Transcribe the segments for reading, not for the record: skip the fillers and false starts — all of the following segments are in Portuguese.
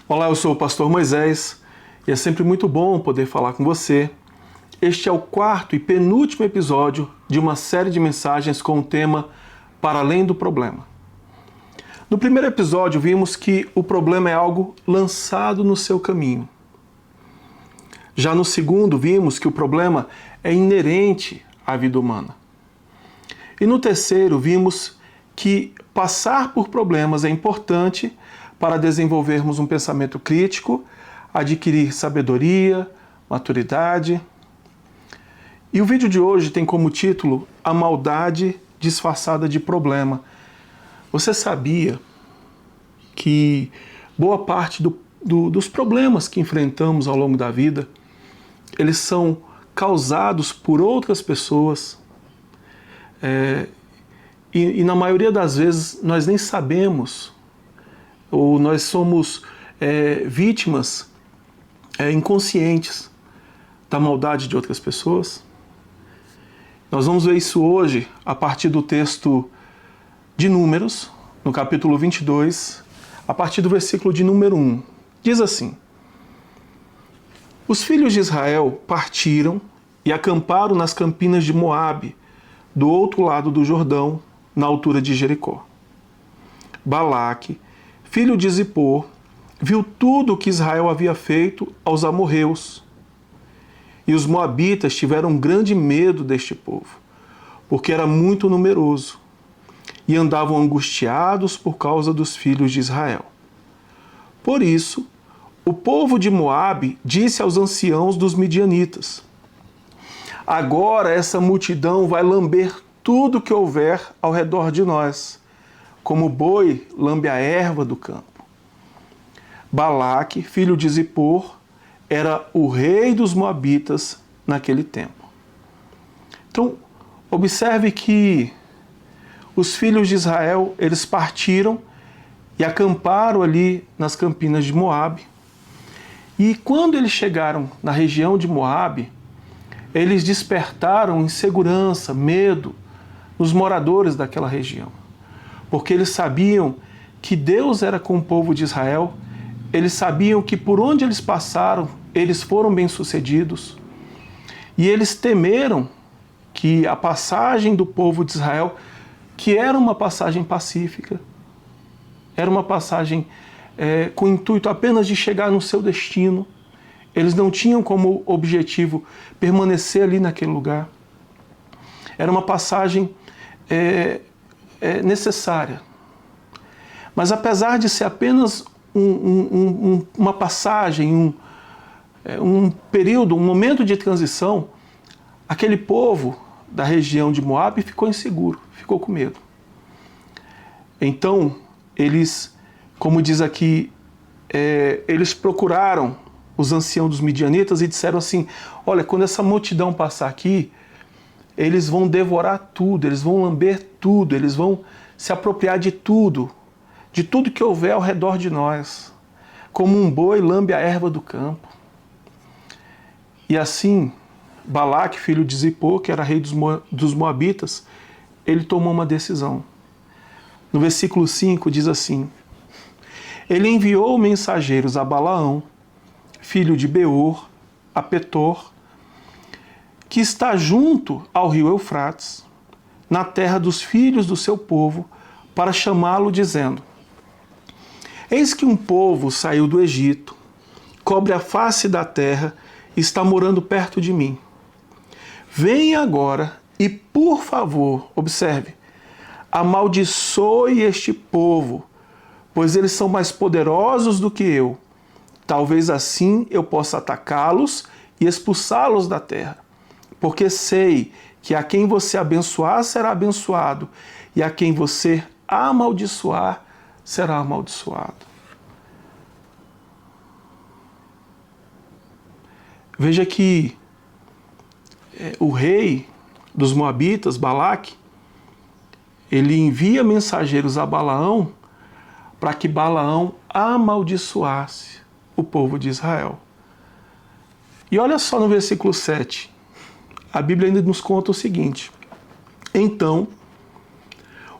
Olá, eu sou o pastor Moisés e é sempre muito bom poder falar com você. Este é o quarto e penúltimo episódio de uma série de mensagens com o tema Para Além do Problema. No primeiro episódio vimos que o problema é algo lançado no seu caminho. Já no segundo vimos que o problema é inerente à vida humana. E no terceiro vimos que passar por problemas é importante para desenvolvermos um pensamento crítico, adquirir sabedoria, maturidade. E o vídeo de hoje tem como título A Maldade Disfarçada de Problema. Você sabia que boa parte dos problemas que enfrentamos ao longo da vida, eles são causados por outras pessoas, e na maioria das vezes nós nem sabemos, ou nós somos vítimas inconscientes da maldade de outras pessoas. Nós vamos ver isso hoje a partir do texto de Números, no capítulo 22, a partir do versículo de número 1. Diz assim: Os filhos de Israel partiram e acamparam nas campinas de Moabe, do outro lado do Jordão, na altura de Jericó. Balaque, filho de Zippor, viu tudo o que Israel havia feito aos amorreus. E os moabitas tiveram grande medo deste povo, porque era muito numeroso, e andavam angustiados por causa dos filhos de Israel. Por isso, o povo de Moabe disse aos anciãos dos midianitas: Agora essa multidão vai lamber tudo que houver ao redor de nós, como o boi lambe a erva do campo. Balaque, filho de Zippor, era o rei dos moabitas naquele tempo. Então, observe que os filhos de Israel, eles partiram e acamparam ali nas campinas de Moabe. E quando eles chegaram na região de Moabe, eles despertaram insegurança, medo nos moradores daquela região. Porque eles sabiam que Deus era com o povo de Israel, eles sabiam que por onde eles passaram, eles foram bem-sucedidos, e eles temeram que a passagem do povo de Israel, que era uma passagem pacífica, era uma passagem com o intuito apenas de chegar no seu destino, eles não tinham como objetivo permanecer ali naquele lugar. Era uma passagem necessária. Mas apesar de ser apenas uma passagem, um período, um momento de transição, aquele povo da região de Moabe ficou inseguro, ficou com medo. Então, eles, como diz aqui, eles procuraram os anciãos dos midianitas e disseram assim: olha, quando essa multidão passar aqui, eles vão devorar tudo, eles vão lamber tudo, eles vão se apropriar de tudo que houver ao redor de nós, como um boi lambe a erva do campo. E assim, Balaque, filho de Zippor, que era rei dos moabitas, ele tomou uma decisão. No versículo 5 diz assim: Ele enviou mensageiros a Balaão, filho de Beor, a Petor, que está junto ao rio Eufrates, na terra dos filhos do seu povo, para chamá-lo, dizendo: Eis que um povo saiu do Egito, cobre a face da terra e está morando perto de mim. Venha agora e, por favor, observe, amaldiçoe este povo, pois eles são mais poderosos do que eu. Talvez assim eu possa atacá-los e expulsá-los da terra. Porque sei que a quem você abençoar será abençoado, e a quem você amaldiçoar será amaldiçoado. Veja que o rei dos moabitas, Balaque, ele envia mensageiros a Balaão para que Balaão amaldiçoasse o povo de Israel. E olha só no versículo 7, a Bíblia ainda nos conta o seguinte: Então,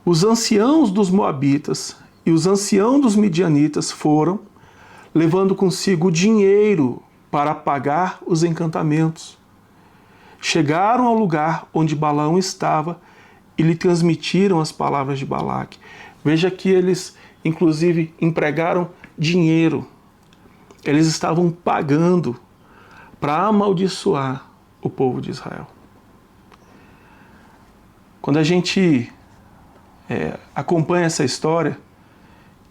os anciãos dos moabitas e os anciãos dos midianitas foram, levando consigo dinheiro para pagar os encantamentos. Chegaram ao lugar onde Balaão estava e lhe transmitiram as palavras de Balaque. Veja que eles, inclusive, empregaram dinheiro. Eles estavam pagando para amaldiçoar o povo de Israel. Quando a gente acompanha essa história,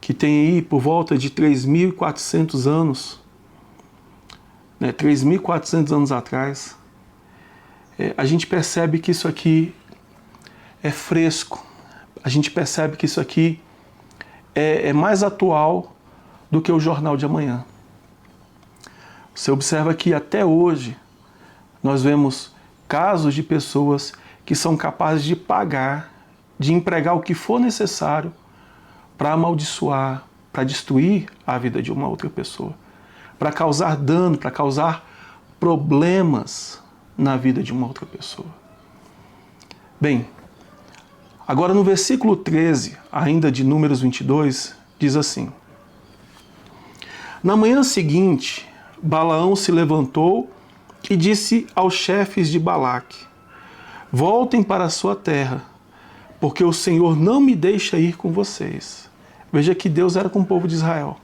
que tem aí por volta de 3.400 anos, 3.400 anos atrás, a gente percebe que isso aqui é fresco, a gente percebe que isso aqui é mais atual do que o jornal de amanhã. Você observa que até hoje nós vemos casos de pessoas que são capazes de pagar, de empregar o que for necessário para amaldiçoar, para destruir a vida de uma outra pessoa, para causar dano, para causar problemas na vida de uma outra pessoa. Bem, agora no versículo 13, ainda de Números 22, diz assim: Na manhã seguinte, Balaão se levantou e disse aos chefes de Balaque: Voltem para a sua terra, porque o Senhor não me deixa ir com vocês. Veja que Deus era com o povo de Israel.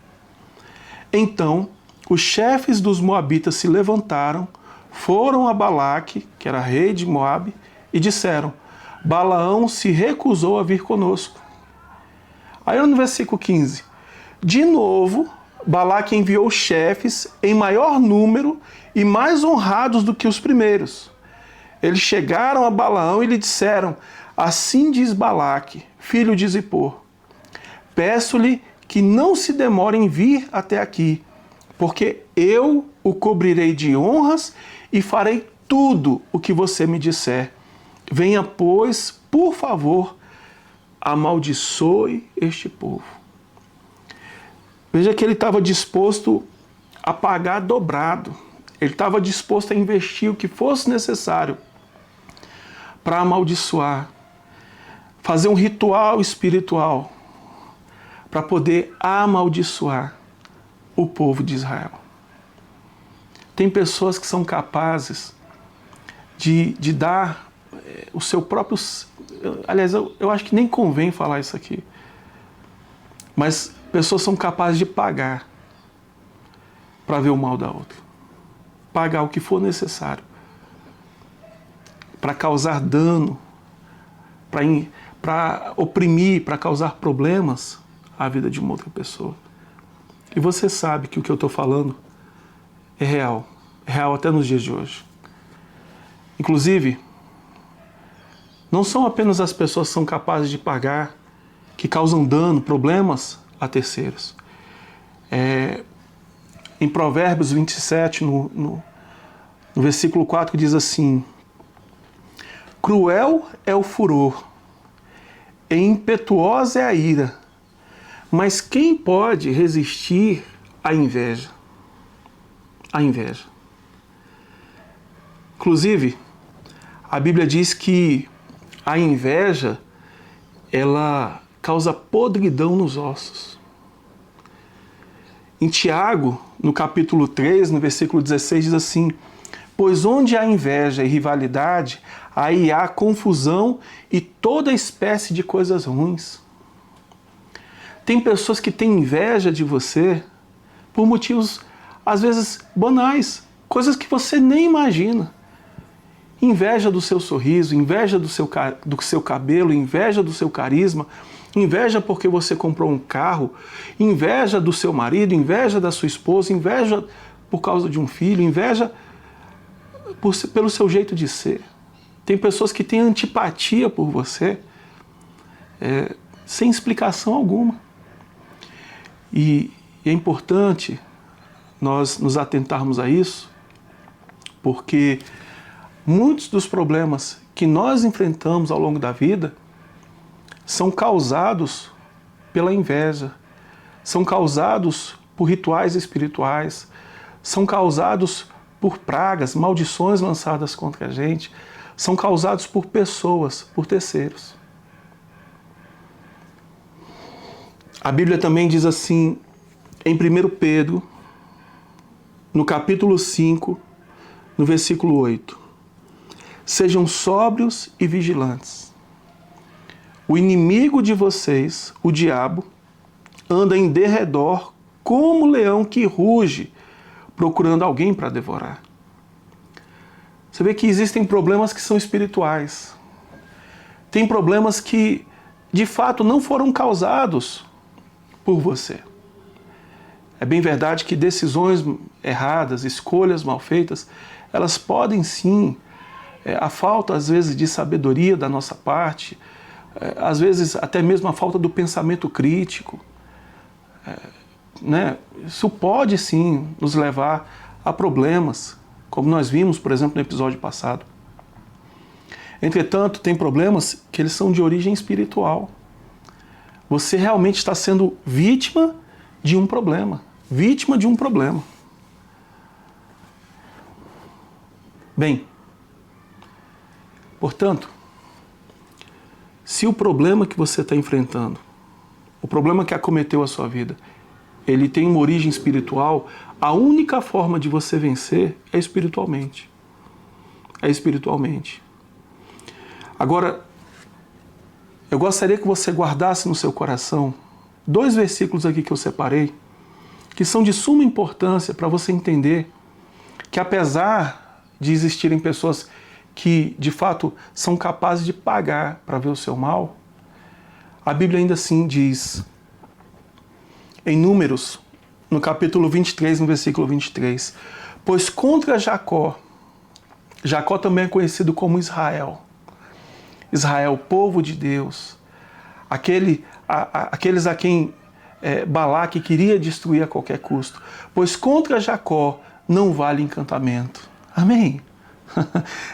Então, os chefes dos moabitas se levantaram, foram a Balaque, que era rei de Moabe, e disseram: Balaão se recusou a vir conosco. Aí no versículo 15, de novo, Balaque enviou chefes em maior número e mais honrados do que os primeiros. Eles chegaram a Balaão e lhe disseram: Assim diz Balaque, filho de Zippor, peço-lhe que não se demore em vir até aqui, porque eu o cobrirei de honras e farei tudo o que você me disser. Venha, pois, por favor, amaldiçoe este povo. Veja que ele estava disposto a pagar dobrado. Ele estava disposto a investir o que fosse necessário para amaldiçoar, fazer um ritual espiritual para poder amaldiçoar o povo de Israel. Tem pessoas que são capazes de dar o seu próprio... Aliás, eu acho que nem convém falar isso aqui. Mas pessoas são capazes de pagar para ver o mal da outra. Pagar o que for necessário para causar dano, para oprimir, para causar problemas à vida de uma outra pessoa. E você sabe que o que eu estou falando é real até nos dias de hoje. Inclusive, não são apenas as pessoas que são capazes de pagar, que causam dano, problemas a terceiros. Em Provérbios 27, no versículo 4, diz assim: Cruel é o furor, e impetuosa é a ira, mas quem pode resistir à inveja? A inveja. Inclusive, a Bíblia diz que a inveja, ela causa podridão nos ossos. Em Tiago, no capítulo 3, no versículo 16, diz assim: Pois onde há inveja e rivalidade, aí há confusão e toda espécie de coisas ruins. Tem pessoas que têm inveja de você por motivos, às vezes, banais, coisas que você nem imagina. Inveja do seu sorriso, inveja do seu cabelo, inveja do seu carisma, inveja porque você comprou um carro, inveja do seu marido, inveja da sua esposa, inveja por causa de um filho, inveja pelo seu jeito de ser. Tem pessoas que têm antipatia por você, sem explicação alguma. E é importante nós nos atentarmos a isso, porque muitos dos problemas que nós enfrentamos ao longo da vida são causados pela inveja, são causados por rituais espirituais, são causados por pragas, maldições lançadas contra a gente, são causados por pessoas, por terceiros. A Bíblia também diz assim, em 1 Pedro, no capítulo 5, no versículo 8. Sejam sóbrios e vigilantes. O inimigo de vocês, o diabo, anda em derredor como leão que ruge, procurando alguém para devorar. Você vê que existem problemas que são espirituais. Tem problemas que, de fato, não foram causados por você. É bem verdade que decisões erradas, escolhas mal feitas, elas podem sim, a falta às vezes de sabedoria da nossa parte, às vezes até mesmo a falta do pensamento crítico, né? Isso pode sim nos levar a problemas, como nós vimos, por exemplo, no episódio passado. Entretanto, tem problemas que eles são de origem espiritual. Você realmente está sendo vítima de um problema. Vítima de um problema. Bem, portanto, se o problema que você está enfrentando, o problema que acometeu a sua vida, ele tem uma origem espiritual, a única forma de você vencer é espiritualmente. É espiritualmente. Agora, eu gostaria que você guardasse no seu coração 2 versículos aqui que eu separei, que são de suma importância para você entender que apesar de existirem pessoas que, de fato, são capazes de pagar para ver o seu mal, a Bíblia ainda assim diz, em Números, no capítulo 23, no versículo 23, pois contra Jacó, Jacó também é conhecido como Israel, Israel, povo de Deus, aqueles a quem Balaque queria destruir a qualquer custo, pois contra Jacó não vale encantamento. Amém?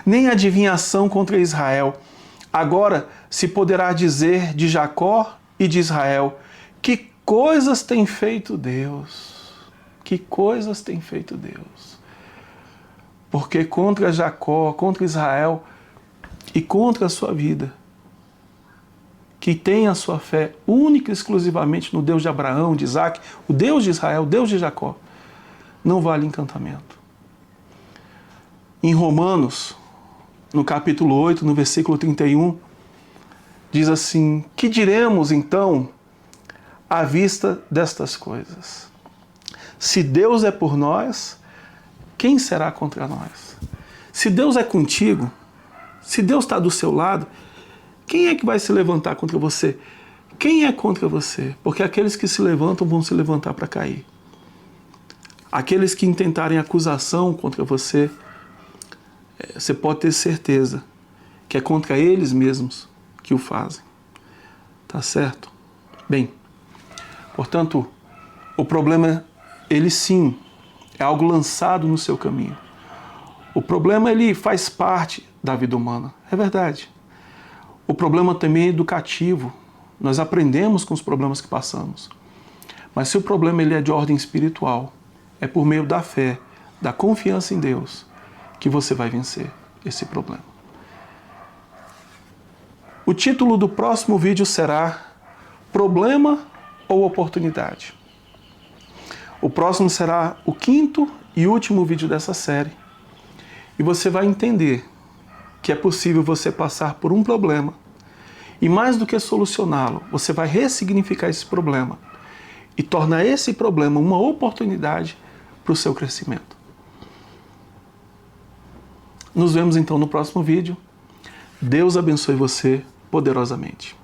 Nem adivinhação contra Israel. Agora se poderá dizer de Jacó e de Israel, que coisas tem feito Deus? Que coisas tem feito Deus? Porque contra Jacó, contra Israel e contra a sua vida, que tem a sua fé única e exclusivamente no Deus de Abraão, de Isaac, o Deus de Israel, o Deus de Jacó, não vale encantamento. Em Romanos, no capítulo 8, no versículo 31, diz assim, que diremos então à vista destas coisas? Se Deus é por nós, quem será contra nós? Se Deus é contigo, se Deus está do seu lado, quem é que vai se levantar contra você? Quem é contra você? Porque aqueles que se levantam vão se levantar para cair. Aqueles que intentarem acusação contra você, você pode ter certeza que é contra eles mesmos que o fazem. Tá certo? Bem, portanto, o problema, ele sim, é algo lançado no seu caminho. O problema, ele faz parte da vida humana. É verdade. O problema também é educativo. Nós aprendemos com os problemas que passamos. Mas se o problema ele é de ordem espiritual, é por meio da fé, da confiança em Deus, que você vai vencer esse problema. O título do próximo vídeo será Problema ou Oportunidade? O próximo será o 5º e último vídeo dessa série. E você vai entender que é possível você passar por um problema e, mais do que solucioná-lo, você vai ressignificar esse problema e tornar esse problema uma oportunidade para o seu crescimento. Nos vemos então no próximo vídeo. Deus abençoe você poderosamente.